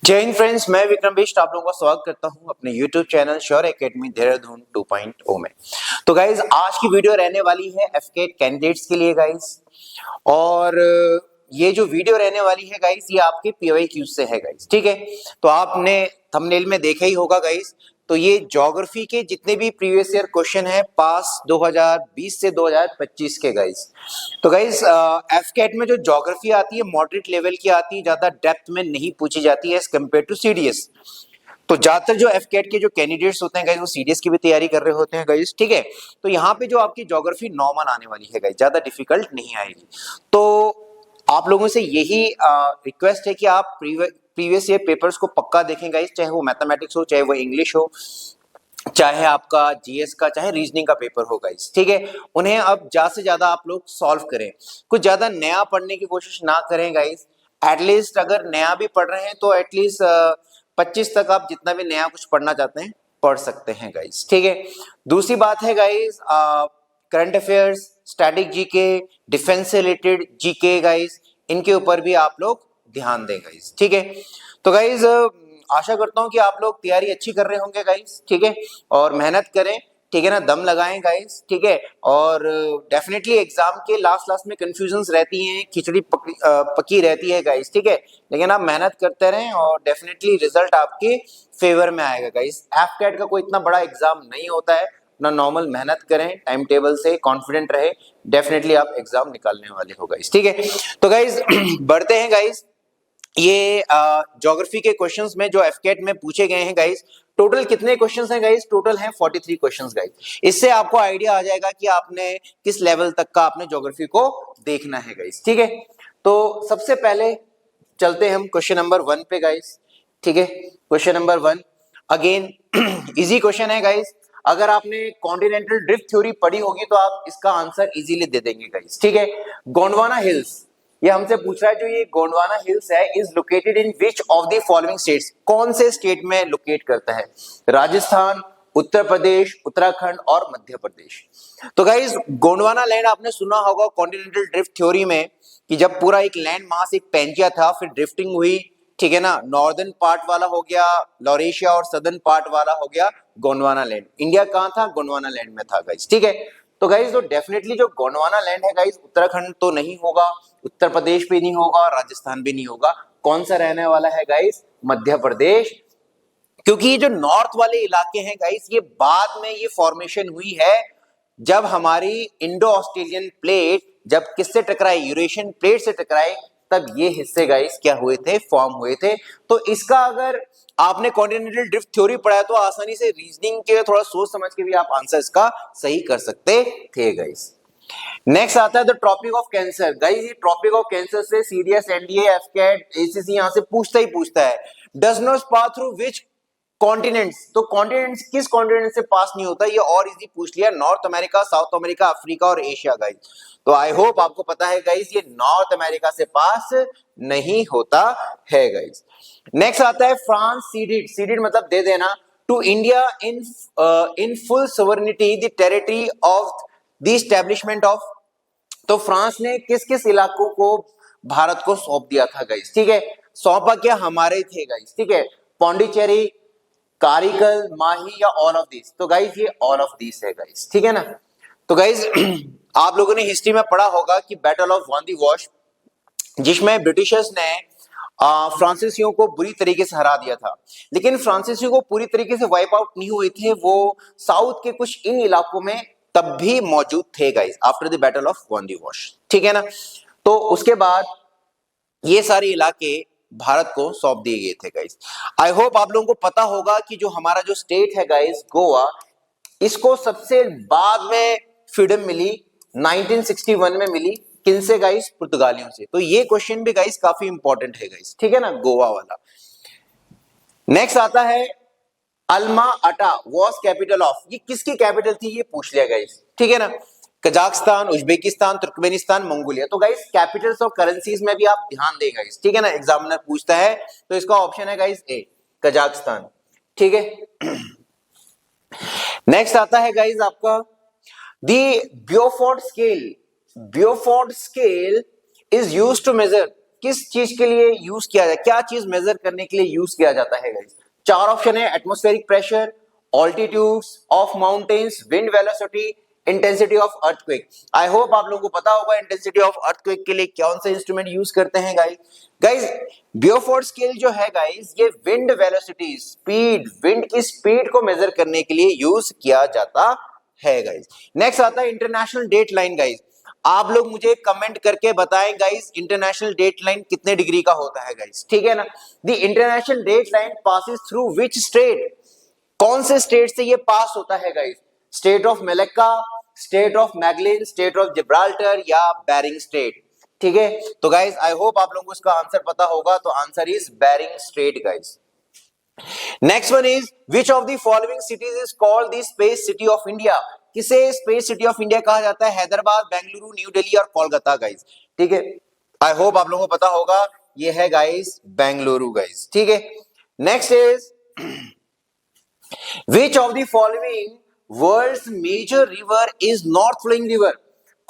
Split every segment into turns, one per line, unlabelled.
जय हिंद फ्रेंड्स, मैं विक्रम बिष्ट आप लोगों का स्वागत करता हूं अपने YouTube channel sure academy Dehradun 2.0 में। तो गाइज आज की वीडियो रहने वाली है एफकेट कैंडिडेट्स के लिए गाइज। और ये जो वीडियो रहने वाली है गाइज ये आपके PYQ से है गाइज, ठीक है। तो आपने थंबनेल में देखा ही होगा गाइज। तो ये ज्योग्राफी के जितने भी प्रीवियस ईयर क्वेश्चन है पास 2020 से 2025 के गाइज। तो गाइज एफकेट में जो ज्योग्राफी आती है मॉडरेट लेवल की आती है, ज्यादा डेप्थ में नहीं पूछी जाती है एज कम्पेयर टू सीडीएस। तो ज्यादातर जो एफकेट के जो कैंडिडेट्स होते हैं गाइज वो सीडीएस की भी तैयारी कर रहे होते हैं गाइज, ठीक है। तो यहाँ पे जो आपकी ज्योग्राफी नॉर्मल आने वाली है गाइज, ज्यादा डिफिकल्ट नहीं आएगी। तो आप लोगों से यही रिक्वेस्ट है कि आप प्रीवियस ईयर पेपर्स को पक्का देखें गाइज, चाहे वो मैथमेटिक्स हो, चाहे वो इंग्लिश हो, चाहे आपका जीएस का, चाहे रीजनिंग का पेपर हो गाइस, ठीक है। उन्हें अब ज्यादा से ज्यादा आप लोग सॉल्व करें, कुछ ज्यादा नया पढ़ने की कोशिश ना करें गाइस। एटलीस्ट अगर नया भी पढ़ रहे हैं तो एटलीस्ट 25 तक आप जितना भी नया कुछ पढ़ना चाहते हैं पढ़ सकते हैं गाइस, ठीक है। दूसरी बात है guys, current affairs, static GK, defence से रिलेटेड जीके गाइस, इनके ऊपर भी आप लोग ध्यान दें गाइस, ठीक है। तो गाइस आशा करता हूं कि आप लोग तैयारी अच्छी कर रहे होंगे गाइस, ठीक है। और मेहनत करें, ठीक है ना, दम लगाएं गाइस, ठीक है। और डेफिनेटली एग्जाम के लास्ट में कंफ्यूजन्स रहती हैं, खिचड़ी पकी रहती है गाइस, ठीक है। लेकिन आप मेहनत करते रहें और डेफिनेटली रिजल्ट आपके फेवर में आएगा गाइस। एफकेट का कोई इतना बड़ा एग्जाम नहीं होता है, अपना नॉर्मल मेहनत करें, टाइम टेबल से कॉन्फिडेंट रहे, डेफिनेटली आप एग्जाम निकालने वाले हो गाइस, ठीक है। तो गाइस बढ़ते हैं गाइस। ये ज्योग्राफी के क्वेश्चंस में जो एफकेट में पूछे गए हैं गाइस, टोटल कितने क्वेश्चंस हैं गाइस? टोटल हैं 43 क्वेश्चंस गाइस। इससे आपको आइडिया आ जाएगा कि आपने किस लेवल तक का आपने ज्योग्राफी को देखना है गाइस, ठीक है। तो सबसे पहले चलते हैं हम क्वेश्चन नंबर 1 पे गाइस, ठीक है। Question number 1 again easy question है गाइस। अगर आपने कॉन्टिनेंटल ड्रिफ्ट थ्योरी पढ़ी होगी तो आप इसका आंसर इजीली दे देंगे गाइस, ठीक है। गोंडवाना हिल्स, ये हमसे पूछ रहा है, जो ये गोंडवाना हिल्स है is located in which of the following states, कौन से स्टेट में लोकेट करता है? राजस्थान, उत्तर प्रदेश, उत्तराखंड और मध्य प्रदेश। तो गाइस गोंडवाना लैंड आपने सुना होगा कॉन्टिनेंटल ड्रिफ्ट थ्योरी में, कि जब पूरा एक लैंड मास एक पेंजिया था, फिर ड्रिफ्टिंग हुई, ठीक है ना। नॉर्दर्न पार्ट वाला हो गया लॉरेशिया और सदर्न पार्ट वाला हो गया गोंडवाना लैंड। इंडिया कहां था? गोंडवाना लैंड में था गाइस, ठीक है। तो गाइस तो डेफिनेटली जो गोंडवाना लैंड है गाइस, उत्तराखंड तो नहीं होगा, उत्तर प्रदेश भी नहीं होगा, राजस्थान भी नहीं होगा। कौन सा रहने वाला है गाइस? मध्य प्रदेश। क्योंकि ये जो नॉर्थ वाले इलाके हैं गाइस, ये बाद में ये फॉर्मेशन हुई है जब हमारी इंडो ऑस्ट्रेलियन प्लेट जब किससे टकराई? यूरेशियन प्लेट से टकराई, तब ये हिस्से गाइस क्या हुए थे? फॉर्म हुए थे। तो इसका अगर आपने कॉन्टिनेंटल ड्रिफ्ट थ्योरी पढ़ा है तो आसानी से रीजनिंग के थोड़ा सोच समझ के भी आप आंसर इसका सही कर सकते थे गाइस। नेक्स्ट आता है the tropic of cancer. Guys ये ट्रॉपिक ऑफ कैंसर से सीडीएस, एनडीए, एफकेट, एसीसी यहां से पूछता ही पूछता है। Does not pass through which continents, तो कॉन्टिनेंट्स किस कॉन्टिनेंट से पास नहीं होता? ये और इजी पूछ लिया, North America, South America, Africa और एशिया गाइस। तो आई होप आपको पता है गाइस ये नॉर्थ अमेरिका से पास नहीं होता है गाइस। नेक्स्ट आता है फ्रांस सीडेड, सीडेड मतलब दे देना, to India in full sovereignty the territory of the establishment of. तो फ्रांस ने किस किस इलाकों को भारत को सौंप दिया था गाइस, ठीक है। सौंपा क्या? हमारे थे गाइस, ठीक है। पौंडीचेरी, कारिकल, माही या ऑल ऑफ दिस? तो गाइस ये ऑल ऑफ दिस है गाइस, ठीक है ना। तो गाइस आप लोगों ने हिस्ट्री में पढ़ा होगा कि बैटल ऑफ वांदी वॉश, जिसमें ब्रिटिशर्स ने फ्रांसीसियों को बुरी तरीके से हरा दिया था। लेकिन फ्रांसीसियों को पूरी तरीके से वाइप आउट नहीं हुए थे, वो साउथ के कुछ इन इलाकों में तब भी मौजूद थे guys after the battle of Wandiwash, ठीक है ना। तो उसके बाद ये सारे इलाके भारत को सौंप दिए गए थे गाइस। आई होप आप लोगों को पता होगा कि जो हमारा जो स्टेट है गाइस गोवा, इसको सबसे बाद में फ्रीडम मिली 1961 में मिली। किनसे गाइस? पुर्तगालियों से। तो ये क्वेश्चन भी गाइस काफी इंपॉर्टेंट है गाइस, ठीक है ना, गोवा वाला। नेक्स्ट आता है अल्मा अटा वॉज कैपिटल ऑफ, ये किसकी कैपिटल थी? ये पूछ लिया गाइस, ठीक है ना। Kazakhstan, Uzbekistan, Turkmenistan, Mongolia. तो गाइस कैपिटल्स ऑफ करेंसीज में भी आप ध्यान दें गाइस, ठीक है ना, एग्जामिनर पूछता है। तो इसका ऑप्शन है गाइस ए, कजाकिस्तान, ठीक है। नेक्स्ट आता है गाइस आपका the Beaufort scale. Beaufort scale is used to measure, किस चीज के लिए यूज किया जाए, क्या चीज मेजर करने के लिए यूज किया जाता है गाइस? चार ऑप्शन है, atmospheric pressure, altitudes of mountains, wind velocity, intensity of earthquake. I hope आप लोगों को पता होगा इंटेंसिटी ऑफ अर्थक्वेक के लिए कौन सा इंस्ट्रूमेंट यूज करते हैं गाइस। गाइस बियोफोर्ट स्केल जो है गाइस, ये विंड वेलोसिटी, स्पीड, विंड की स्पीड को मेजर करने के लिए यूज किया जाता है गाइस। नेक्स्ट आता है इंटरनेशनल डेट लाइन गाइस। आप लोग मुझे कमेंट करके बताएं गाइस, इंटरनेशनल डेट लाइन कितने डिग्री का होता है गाइस, ठीक है ना। The international date line passes through which state, कौन से स्टेट से ये पास होता है guys? State of Malacca, state of Magellan, state of Gibraltar या बेरिंग स्टेट, ठीक है। तो गाइस आई होप आप लोगों को इसका आंसर पता होगा, तो answer is Bering Strait guys. Next one is which of the following cities is called the space city of India? किसे स्पेस सिटी ऑफ इंडिया कहा जाता है? हैदराबाद, बेंगलुरु, न्यू दिल्ली और कोलकाता गाइस, ठीक है। आई होप आप लोगों को पता होगा, ये है गाइस बेंगलुरु गाइस, ठीक है। Next is which of the following world's major river is north flowing river?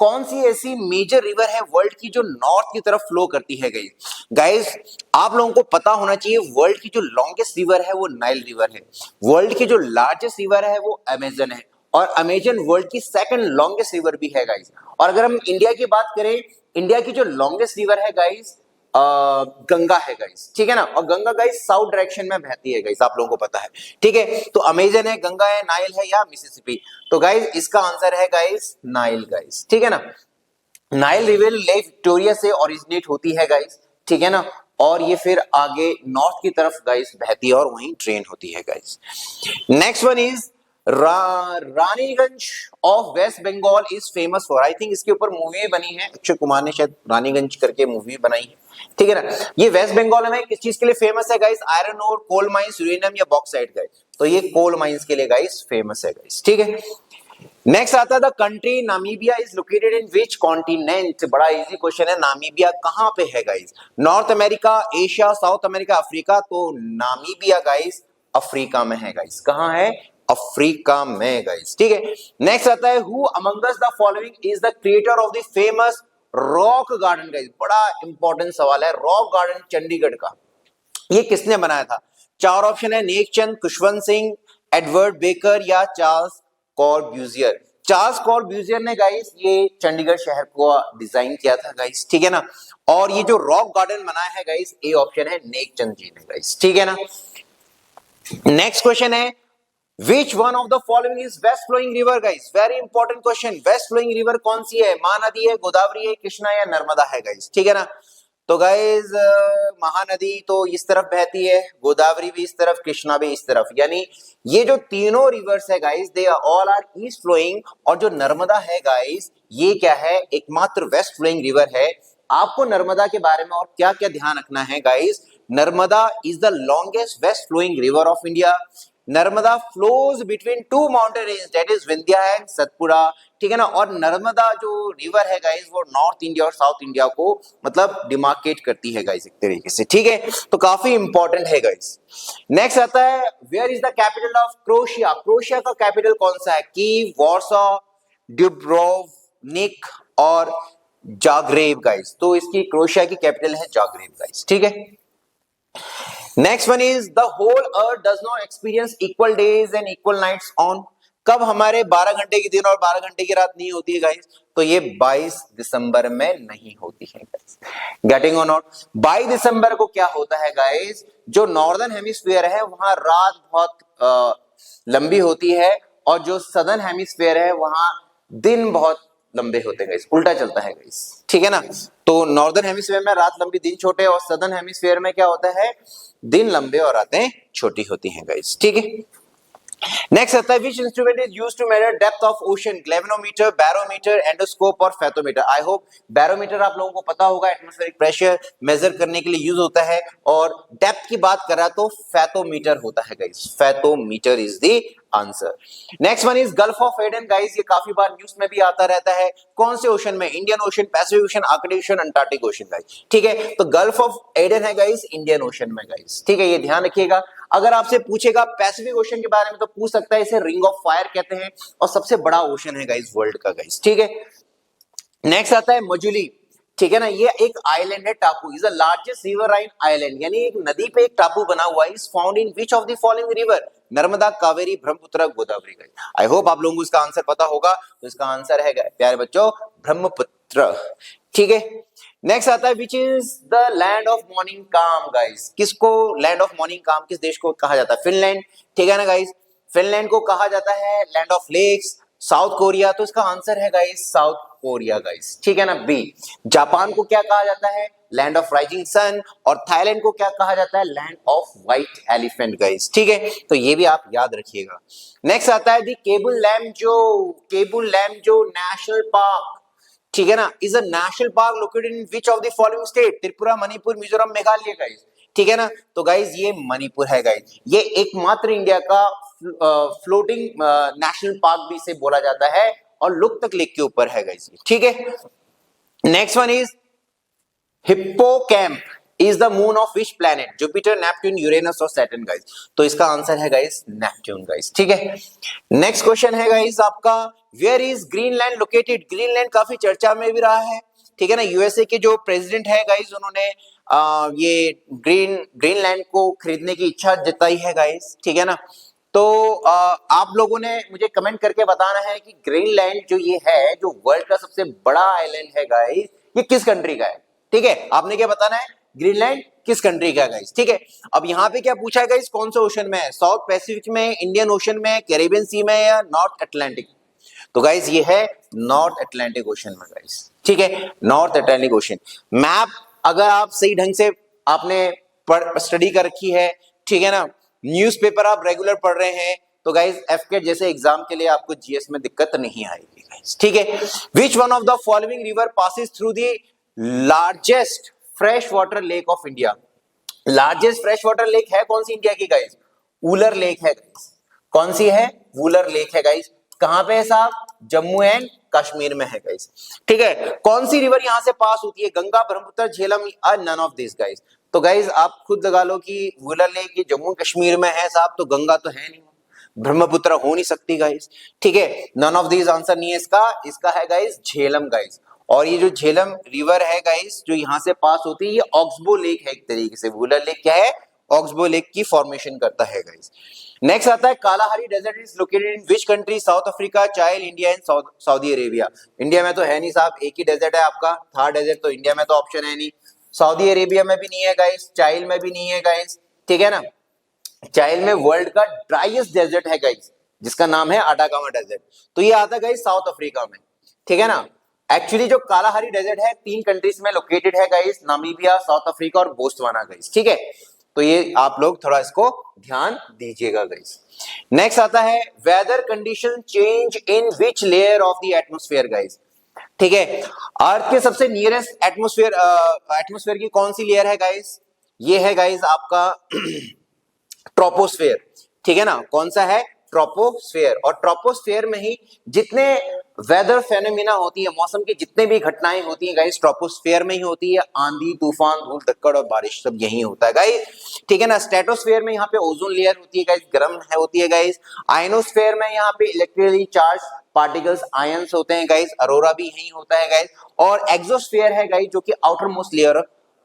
कौन सी ऐसी मेजर रिवर है वर्ल्ड की जो नॉर्थ की तरफ फ्लो करती है गाइस? गाइस आप लोगों को पता होना चाहिए, वर्ल्ड की जो लॉन्गेस्ट रिवर है वो नाइल रिवर है, वर्ल्ड की जो लार्जेस्ट रिवर है वो अमेजन है, और अमेजन वर्ल्ड की सेकंड लॉन्गेस्ट रिवर भी है गाइस। और अगर हम इंडिया की बात करें, इंडिया की जो लॉन्गेस्ट रिवर है गाइस गंगा है गाइस, ठीक है ना। और गंगा गाइस साउथ डायरेक्शन में बहती है गाइस, आप लोगों को पता है, ठीक है। तो अमेजन है, गंगा है, नाइल है या मिसिसिपी? तो गाइस इसका आंसर है गाइस नाइल गाइस, ठीक है ना। नाइल रिवर लेक विक्टोरिया से ओरिजिनेट होती है गाइस, ठीक है ना, और ये फिर आगे नॉर्थ की तरफ गाइस बहती है और वहीं ड्रेन होती है guys. Next one is Raniganj of West Bengal is famous for, I think इसके ऊपर मूवी बनी है, अक्षय कुमार ने शायद रानीगंज करके मूवी बनाई है, ठीक है ना। ये वेस्ट बंगाल में किस चीज के लिए फेमस है guys? Iron ore, coal mines, uranium या बॉक्साइट गाइस? तो ये कोल माइंस के लिए गाइस फेमस है गाइस, ठीक है। नेक्स्ट आता है the country Namibia is located in which continent? बड़ा इजी क्वेश्चन है, नामीबिया कहां पे है guys? North America, Asia, south America, Africa? तो नामीबिया गाइस अफ्रीका में है गाइस, कहां है? अफ्रीका में गाइस, ठीक है। नेक्स्ट आता है who among us the following is the creator of the famous rock garden guys? बड़ा इंपॉर्टेंट सवाल है, रॉक गार्डन चंडीगढ़ का ये किसने बनाया था? चार ऑप्शन है, नेकचंद, खुशवंत सिंह, एडवर्ड बेकर या चार्ल्स कॉर्ब्यूजियर। चार्ल्स कॉर्ब्यूजियर ने गाइस ये चंडीगढ़ शहर को डिजाइन किया था गाइस, ठीक है ना। और ये जो रॉक गार्डन बनाया है गाइस, ए ऑप्शन है नेकचंद जी ने गाइस, ठीक है ना। नेक्स्ट क्वेश्चन है Which one of the following is west flowing river guys? Very important question. West flowing river कौन सी है? महानदी है, गोदावरी है, कृष्णा या नर्मदा है गाइस, ठीक है ना। तो गाइस महानदी तो इस तरफ बहती है, गोदावरी भी इस तरफ, कृष्णा भी इस तरफ, यानी ये जो तीनों रिवर्स है guys they all are east flowing, और जो नर्मदा है गाइस ये क्या है? एकमात्र वेस्ट फ्लोइंग रिवर है। आपको नर्मदा के बारे में और क्या क्या ध्यान रखना है guys? Narmada is the longest west flowing river of India. Narmada flows between two mountain range that is Vindhya and Satpura, ठीक है ना। और नर्मदा जो रिवर है गाइस वो नॉर्थ इंडिया और साउथ इंडिया को मतलब डिमार्केट करती है गाइस एक तरीके से, ठीक है। तो काफी इंपॉर्टेंट है गाइस। नेक्स्ट आता है where is the capital of Croatia? Croatia का कैपिटल कौन सा है? कीव, वॉर्सो, डुब्रोवनिक और जाग्रेब गाइस। तो इसकी क्रोएशिया की कैपिटल है जाग्रेब गाइस, ठीक है। Next one is the whole earth does not experience equal days and equal nights on. कब हमारे 12 घंटे की दिन और 12 घंटे की रात नहीं होती है गाइस? तो ये 22 दिसंबर में नहीं होती है गाइस। गेटिंग और नॉट? 22 दिसंबर को क्या होता है गाइस? जो नॉर्दर्न हेमिस्फीयर है वहां रात बहुत लंबी होती है, और जो सदर्न हेमिस्फीयर है वहां दिन बहुत लंबे होते हैं गाइस, उल्टा चलता है गाइस, ठीक है ना। तो नॉर्दर्न हेमिस्फीयर में रात लंबी दिन छोटे, और सदर्न हेमिस्फीयर में क्या होता है? दिन लंबे और रातें छोटी होती हैं गाइस, ठीक है। नेक्स्ट आता है which instrument is used to measure depth of ocean? Galvanometer, barometer, endoscope और फैथोमीटर। आई होप बैरोमीटर आप लोगों को पता होगा, एटमॉस्फेरिक प्रेशर मेजर करने के लिए यूज होता है, और डेप्थ की बात कर रहा तो फैथोमीटर होता है guys, fathometer is the answer. Next one is gulf of Aden guys, ये काफी बार न्यूज में भी आता रहता है। कौन से ओशन में? Indian ocean, Pacific ocean, Arctic ocean, Antarctic ocean guys, ठीक है। तो गल्फ ऑफ एडन है गाइस इंडियन ओशन में गाइस, ठीक है, ये ध्यान रखिएगा। अगर आपसे पूछेगा पैसिफिक ओशन के बारे में तो पूछ सकता है, इसे रिंग ऑफ फायर कहते हैं, और सबसे बड़ा ओशन है गाइस वर्ल्ड का गाइस, ठीक है। नेक्स्ट आता है मजुली, ठीक है ना, ये एक आइलैंड है, टापू। Is the largest riverine island, यानी एक नदी पे एक टापू बना हुआ है। Is found in which of the following river, Narmada, Kaveri, Brahmaputra, Godavari. I hope आप लोगों को इसका आंसर पता होगा। तो इसका आंसर है प्यारे बच्चों ब्रह्मपुत्र। ठीक है, नेक्स्ट आता है which is the land of morning काम गाइस। किसको लैंड ऑफ मॉर्निंग काम किस देश को कहा जाता है? फिनलैंड। ठीक है ना गाइस, फिनलैंड को कहा जाता है land of lakes. South Korea, तो इसका आंसर है गाइस साउथ कोरिया गाइस। ठीक है ना, बी। जापान को क्या कहा जाता है? Land of rising sun. और थाईलैंड को क्या कहा जाता है? Land of white elephant guys. ठीक है, तो ये भी आप याद रखिएगा। नेक्स्ट आता है दी केबुल लैमजो। केबुल लैमजो नेशनल पार्क, ठीक है ना, is a national park located in which of the following state, Tripura, Manipur, Mizoram, Meghalaya guys. ठीक है ना, तो गाइस ये मणिपुर है गाइस। ये एकमात्र इंडिया का फ्लोटिंग नेशनल पार्क भी इसे बोला जाता है और लोकतक लेक के ऊपर है गाइस। ठीक है, next one is hippocamp is the moon of which planet, Jupiter, Neptune, Uranus और सैटर्न गाइस। तो इसका आंसर है गाइस नेपट्यून गाइस। ठीक है, नेक्स्ट क्वेश्चन है गाइस आपका, where is Greenland located. Greenland काफी चर्चा में भी रहा है। ठीक है ना, यूएसए के जो प्रेसिडेंट है गाइस, उन्होंने ये ग्रीनलैंड को खरीदने की इच्छा जताई है गाइस। ठीक है ना, तो आप लोगों ने मुझे कमेंट करके बताना है कि ग्रीनलैंड जो ये है, जो वर्ल्ड का सबसे बड़ा आइलैंड है गाइस, ये किस कंट्री का है। ठीक है, आपने क्या बताना है, ग्रीनलैंड किस कंट्री का है गाइस। ठीक है, अब यहाँ पे क्या पूछा है गाइस, कौन से ओशन में है? साउथ पैसिफिक में, इंडियन ओशन में, कैरिबियन सी में या नॉर्थ अटलांटिक। तो गाइस ये है नॉर्थ अटलांटिक ओशन में गाइस। ठीक है, नॉर्थ अटलांटिक ओशन। मैप अगर आप सही ढंग से आपने स्टडी कर रखी है, ठीक है ना, न्यूज़पेपर आप रेगुलर पढ़ रहे हैं, तो गाइस एफकेट जैसे एग्जाम के लिए आपको जीएस में दिक्कत नहीं आएगी गाइस। ठीक है, which one of the following river passes through the largest fresh water lake of India. Largest fresh water lake है कौन सी इंडिया की गाइस? वुलर लेक है गाइस। कौन सी है? वुलर लेक है गाइस। कहां पे है साहब? जम्मू एंड कश्मीर में है गाइस। ठीक है, कौन सी रिवर यहां से पास होती है? Ganga, Brahmaputra, Jhelum, none of this guys. तो गाइस आप खुद लगा लो कि वुलर लेक ये जम्मू कश्मीर में है साहब, तो गंगा तो है नहीं, ब्रह्मपुत्र हो नहीं सकती गाइस। ठीक है, नन ऑफ दिस आंसर नहीं है इसका। इसका है गाइस झेलम गाइस। और ये जो झेलम रिवर है गाइस, जो यहां से पास होती है, ये ऑक्सबो लेक है एक तरीके से। वुलर लेक क्या है? ऑक्सबो लेक की फॉर्मेशन करता है गाइस। नेक्स्ट आता है Kalahari desert is located in which country? South Africa, Chile, India and Saudi Arabia. India में तो है नहीं साहब, एक ही डेजर्ट है आपका, थार डेजर्ट, तो इंडिया में तो ऑप्शन है नहीं। सऊदी अरेबिया में भी नहीं है गाइस, चाइल में भी नहीं है गाइस। ठीक है ना, चाइल में वर्ल्ड का ड्राइएस्ट डेजर्ट है गाइस, जिसका नाम है अटाकामा डेजर्ट। तो ये आता है गाइस साउथ अफ्रीका में। ठीक है ना, एक्चुअली जो कालाहारी डेजर्ट है 3 कंट्रीज में लोकेटेड है गाइस, नामीबिया, साउथ अफ्रीका और बोत्सवाना गाइस। ठीक है, तो ये आप लोग थोड़ा इसको ध्यान दीजिएगा गाइस। नेक्स्ट आता है weather condition change in which layer of the atmosphere guys. ठीक है, अर्थ के सबसे नियरेस्ट एटमॉस्फेयर की कौन सी लेयर है गाइस? ये है गाइस आपका ट्रोपोस्फेयर। ठीक है ना, कौन सा है? ट्रोपोस्फेयर। और ट्रोपोस्फेयर में ही जितने वेदर फेनोमेना होती है, मौसम की जितने भी घटनाएं होती हैं गाइस, ट्रोपोस्फेयर में ही होती है। आंधी, तूफान, धूल धक्कड़ और बारिश सब यही होता है गाइस। ठीक है ना, स्ट्रेटोस्फेयर में यहाँ पे ओजोन लेयर होती है गाइस, गर्म है होती है गाइस। आयनोस्फेयर में यहाँ पे इलेक्ट्रिकली चार्ज पार्टिकल्स, आयंस होते हैं गाइस। अरोरा भी यही होता है गाइस। और एक्सोस्फेयर है गाइस, जो कि आउटर मोस्ट लेयर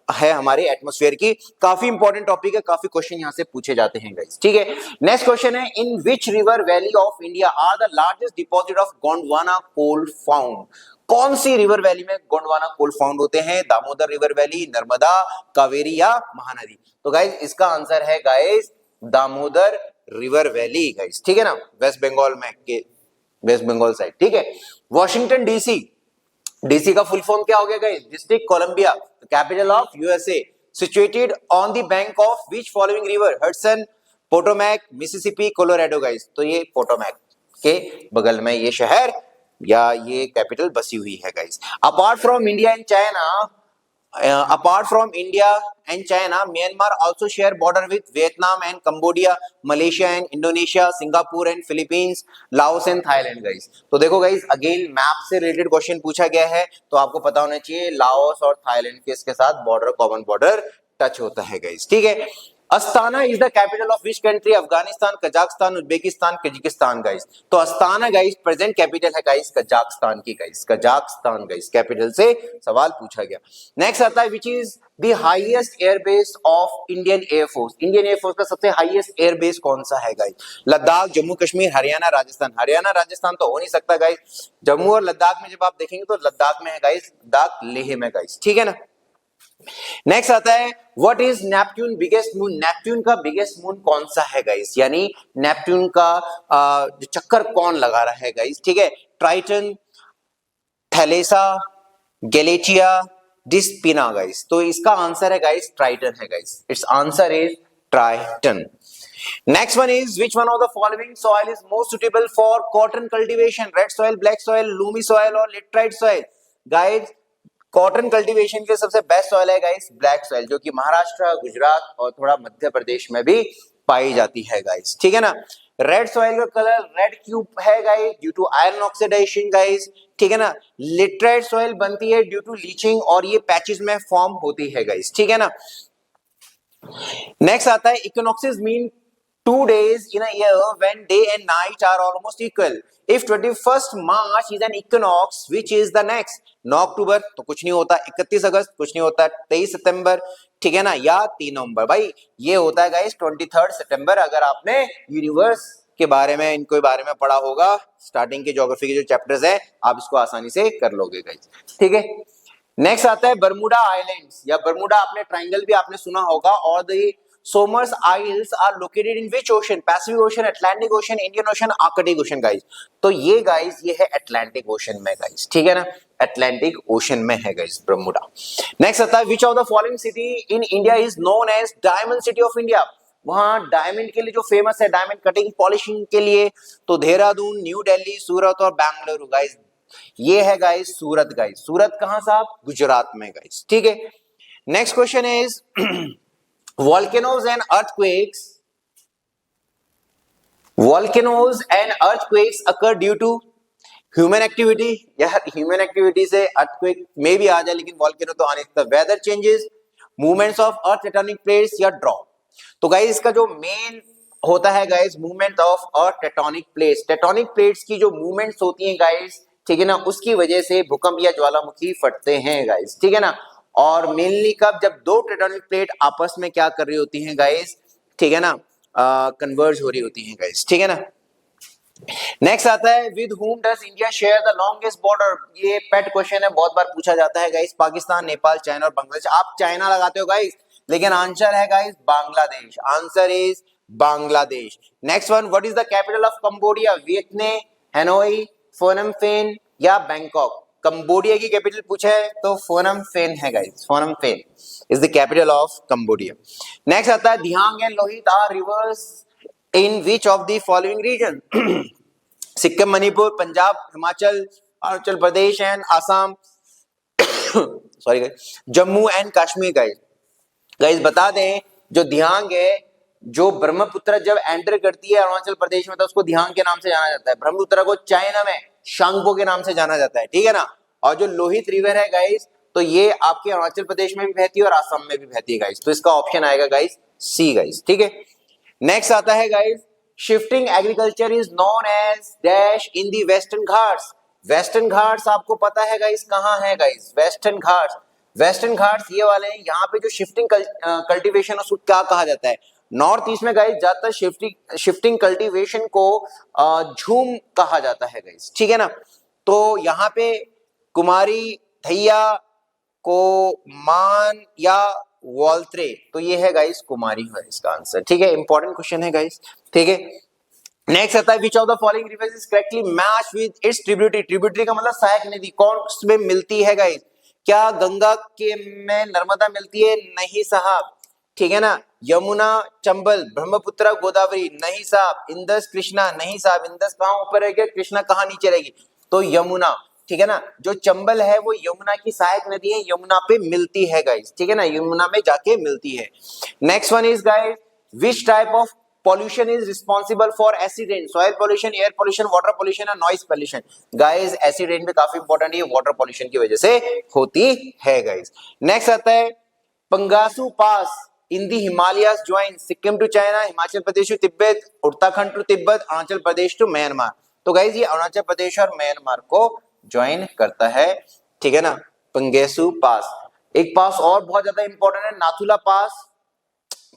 है हमारे एटमॉस्फेयर की। काफी इंपॉर्टेंट टॉपिक है, काफी क्वेश्चन यहां से पूछे जाते हैं गाइस। ठीक है, नेक्स्ट क्वेश्चन है in which river valley of India are the largest deposit of Gondwana coal found. कौन सी रिवर वैली में गोंडवाना कोल फाउंड होते हैं? दामोदर रिवर वैली, नर्मदा, कावेरी या महानदी। तो गाइस इसका आंसर है guys Damodar river valley guys. ठीक है ना, वेस्ट बंगाल में के वेस्ट बंगाल साइड। ठीक है, वॉशिंगटन डीसी, डीसी का फुल फॉर्म क्या हो गया guys? District Columbia, capital of USA. Situated on the bank of which following river? Hudson, Potomac, Mississippi, Colorado guys. तो ये पोटोमैक के बगल में ये शहर या ये कैपिटल बसी हुई है guys. Apart from India and China, Myanmar also share border with Vietnam and Cambodia, Malaysia and Indonesia, Singapore and Philippines, Laos and Thailand guys। तो देखो गाइस अगेन मैप से रिलेटेड क्वेश्चन पूछा गया है, तो आपको पता होना चाहिए लाओस और थाईलैंड के इसके साथ बॉर्डर, कॉमन बॉर्डर टच होता है गाइस। ठीक है, Astana is the capital of which country? Afghanistan, Kazakhstan, Uzbekistan, Kazakhstan guys. तो अस्ताना गाइस प्रेजेंट कैपिटल है गाइस कजाकिस्तान की गाइस, कजाकिस्तान गाइस कैपिटल से सवाल पूछा गया। नेक्स्ट आता है which is the highest airbase of Indian air force? Indian air force का सबसे हाईएस्ट एयरबेस कौन सा है गाइस? लद्दाख, जम्मू कश्मीर, हरियाणा, राजस्थान। हरियाणा राजस्थान तो हो नहीं सकता गाइस। जम्मू और लद्दाख में जब आप देखेंगे तो लद्दाख में है गाइस, लद्दाख लेह में गाइस, ठीक है ना। नेक्स्ट आता है what is Neptune biggest moon? Neptune का बिगेस्ट मून कौन सा है गाइस? यानी नेपट्यून का चक्कर कौन लगा रहा है गाइस, ठीक है। Triton, Thalassa, Galatea, Despina guys. तो इसका आंसर है गाइस ट्राइटन है guys, its answer is Triton. Next one is which one of the following soil is most suitable for cotton cultivation? Red soil, black soil, loamy soil और laterite soil? Guys, cotton cultivation के सबसे best soil है guys black soil, जो कि महाराष्ट्र, गुजरात और थोड़ा मध्य प्रदेश में भी पाई जाती है गाइस, ठीक है ना। रेड सॉइल का कलर रेड क्यों है guys? Due to iron oxidation guys, ठीक है ना। लिटरेट सॉइल बनती है ड्यू टू लीचिंग और ये पैचेस में फॉर्म होती है गाइस, ठीक है ना। नेक्स्ट आता है equinoxes mean 2 days in a year when day and night are almost equal. If 21st March is an equinox, which is the next? 9 अक्टूबर तो कुछ नहीं होता, 31 अगस्त कुछ नहीं होता, 23 सितंबर, ठीक है ना, या 3 नवंबर। भाई ये होता है गाइस 23 सितंबर। अगर आपने यूनिवर्स के बारे में, इनको बारे में पढ़ा होगा, स्टार्टिंग के ज्योग्राफी के जो चैप्टर्स है, आप इसको आसानी से कर लोगे गाइस, ठीक है। नेक्स्ट आता है बर्मुडा आइलैंड्स या बर्मुडा, आपने ट्राइंगल भी आपने सुना होगा। और the Somers Isles are located in which ocean? Pacific ocean, Atlantic ocean, Indian ocean, Arctic ocean guys. तो ये गाइस ये है अटलांटिक ओशन में गाइस, ठीक है ना, अटलांटिक ओशन में है गाइस बर्मुडा। नेक्स्ट आता है which of the following city in India is known as diamond city of India? वहां डायमंड के लिए जो फेमस है, डायमंड कटिंग पॉलिशिंग के लिए, तो देहरादून, न्यू दिल्ली, सूरत और बेंगलुरु गाइस। ये है गाइस सूरत गाइस। सूरत कहां साहब? गुजरात में गाइस, ठीक है। Next question is volcanoes and earthquakes occur due to human activity? यार human activity से earthquake में भी आ जाए, लेकिन volcano तो आने सकता। weather changes, movements of earth tectonic plates या drought? तो गाइस इसका जो मेन होता है guys movement of earth tectonic plates. Tectonic plates की जो मूवमेंट्स होती हैं गाइस, ठीक है ना, उसकी वजह से भूकंप या ज्वालामुखी फटते हैं गाइस, ठीक है ना। और मेनली कब? जब दो टेक्टोनिक प्लेट आपस में क्या कर रही होती हैं गाइस, ठीक है ना, कन्वर्ज हो रही होती हैं गाइस, ठीक है ना। नेक्स्ट आता है with whom does India share the longest border? ये पेट क्वेश्चन है, बहुत बार पूछा जाता है गाइस। पाकिस्तान, नेपाल, चाइना और बांग्लादेश। आप चाइना लगाते हो गाइस, लेकिन आंसर है guys Bangladesh, answer is Bangladesh. Next one, what is the capital of Cambodia? Vietnam, Hanoi, Phnom Penh या बैंकॉक? कंबोडिया की कैपिटल पूछा है तो फोनम पेन है guys, Phnom Penh is the capital of Cambodia. Next आता है Dibang and Lohit are rivers in which of the following region? Sikkim, Manipur, Punjab, Himachal, Arunachal Pradesh and Assam, sorry guys, Jammu and Kashmir guys. Guys बता दें जो दियांग है, जो ब्रह्मपुत्र जब एंटर करती है अरुणाचल प्रदेश में तो उसको दियांग के नाम से जाना जाता है। ब्रह्मपुत्र को चाइना में शांगपो के नाम से जाना जाता है, ठीक है ना। और जो लोहित रिवर है गाइस, तो ये आपके अरुणाचल प्रदेश में भी बहती है और असम में भी बहती है गाइस। तो इसका ऑप्शन आएगा गाइस सी गाइस, ठीक है। नेक्स्ट आता है guys shifting agriculture is known as dash in the western Ghats. Western Ghats आपको पता है गाइस कहां है guys? Western Ghats, western Ghats ये वाले हैं। यहाँ पे जो शिफ्टिंग कल्टीवेशन उसको क्या कहा जाता है? नॉर्थ ईस्ट में गाइस ज्यादातर शिफ्टिंग कल्टीवेशन को झूम कहा जाता है गाइस, ठीक है ना। तो यहाँ पे कुमारी, धैया, को मान या वॉल्ट्रे, तो ये है गाइस कुमारी है इसका आंसर, ठीक है। इंपॉर्टेंट क्वेश्चन है गाइस, ठीक है। नेक्स्ट आता है which of the following rivers is correctly match with its tributary? Tributary का मतलब सहायक नदी, कौन में मिलती है गाइस? क्या गंगा के में नर्मदा मिलती है? नहीं साहब, ठीक है ना। यमुना, चंबल, ब्रह्मपुत्र, गोदावरी? नहीं साहब। इंदस, कृष्णा? नहीं साहब। इंदस कहां ऊपर रहेगी, कृष्णा कहां नीचे रहेगी? तो यमुना, ठीक है ना। जो चंबल है वो यमुना की सहायक नदी है, यमुना पे मिलती है गाइस, ठीक है ना, यमुना में जाके मिलती है। Next one is guys which type of pollution is responsible for acid rain? soil pollution, air pollution, water pollution और noise pollution? Guys acid rain भी काफी इंपॉर्टेंट है, वाटर pollution की वजह से होती है गाइस। नेक्स्ट आता है Pangsau pass in the Himalayas join Sikkim to China, Himachal Pradesh to Tibet, Uttarakhand to Tibet, Arunachal Pradesh to Myanmar. तो गाइज ये अरुणाचल प्रदेश और म्यांमार को ज्वाइन करता है, ठीक है ना, पंगेसु पास। एक पास और बहुत ज्यादा इंपॉर्टेंट है, नाथुला पास,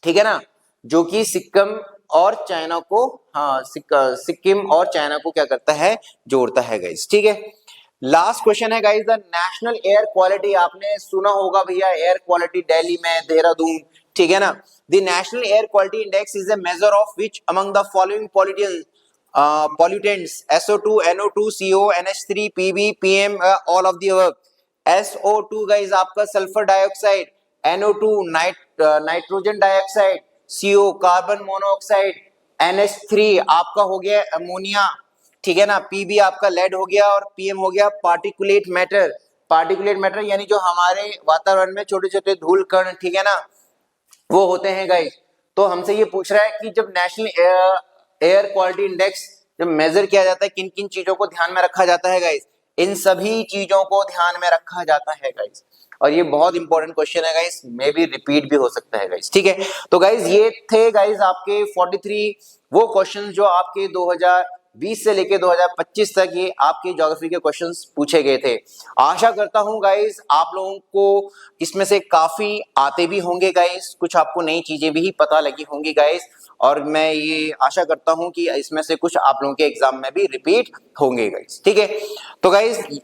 ठीक है ना, जो कि सिक्किम और चाइना को, हाँ सिक्किम और चाइना को क्या करता है, जोड़ता है गाइज, ठीक है। लास्ट क्वेश्चन है guys, the national air quality, आपने सुना होगा भैया एयर क्वालिटी दिल्ली में, देहरादून, ठीक है ना। The national air quality index is a measure of which among the following pollutants SO2, NO2, CO, NH3, PB, PM, all of the above। SO2 guys आपका sulphur dioxide, NO2 nitrogen dioxide, CO carbon monoxide, NH3 आपका हो गया ammonia, ठीक है ना, PB आपका lead हो गया और PM हो गया पार्टिकुलेट मैटर। पार्टिकुलेट मैटर यानी जो हमारे वातावरण में छोटे छोटे धूल कण, ठीक है ना, वो होते हैं गाइज। तो हमसे ये पूछ रहा है कि जब नेशनल एयर क्वालिटी इंडेक्स जब मेजर किया जाता है, किन किन चीजों को ध्यान में रखा जाता है गाइज, इन सभी चीजों को ध्यान में रखा जाता है गाइज। और ये बहुत इंपॉर्टेंट क्वेश्चन है गाइज, मे बी रिपीट भी हो सकता है गाइज, ठीक है। तो गाइज ये थे गाइज आपके 43 वो क्वेश्चन जो आपके 2020 से लेके 2025 तक ये आपके ज्योग्राफी के क्वेश्चंस पूछे गए थे। आशा करता हूं गाइज आप लोगों को इसमें से काफी आते भी होंगे गाइज, कुछ आपको नई चीजें भी पता लगी होंगी गाइज, और मैं ये आशा करता हूं कि इसमें से कुछ आप लोगों के एग्जाम में भी रिपीट होंगे गाइज, ठीक है। तो गाइज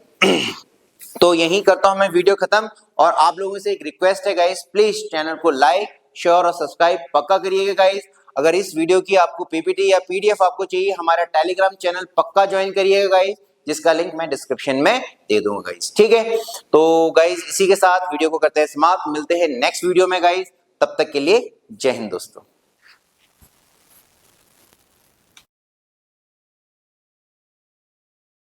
तो यही करता हूं मैं वीडियो खत्म, और आप लोगों से एक रिक्वेस्ट है गाइज, प्लीज चैनल को लाइक शेयर और सब्सक्राइब पक्का करिएगा गाइज। अगर इस वीडियो की आपको पीपीटी या पीडीएफ आपको चाहिए, हमारा टेलीग्राम चैनल पक्का ज्वाइन करिएगा गाइज, जिसका लिंक मैं डिस्क्रिप्शन में दे दूंगा गाइज, ठीक है। तो गाइज इसी के साथ वीडियो को करते हैं समाप्त, मिलते हैं नेक्स्ट वीडियो में गाइज, तब तक के लिए जय हिंद दोस्तों।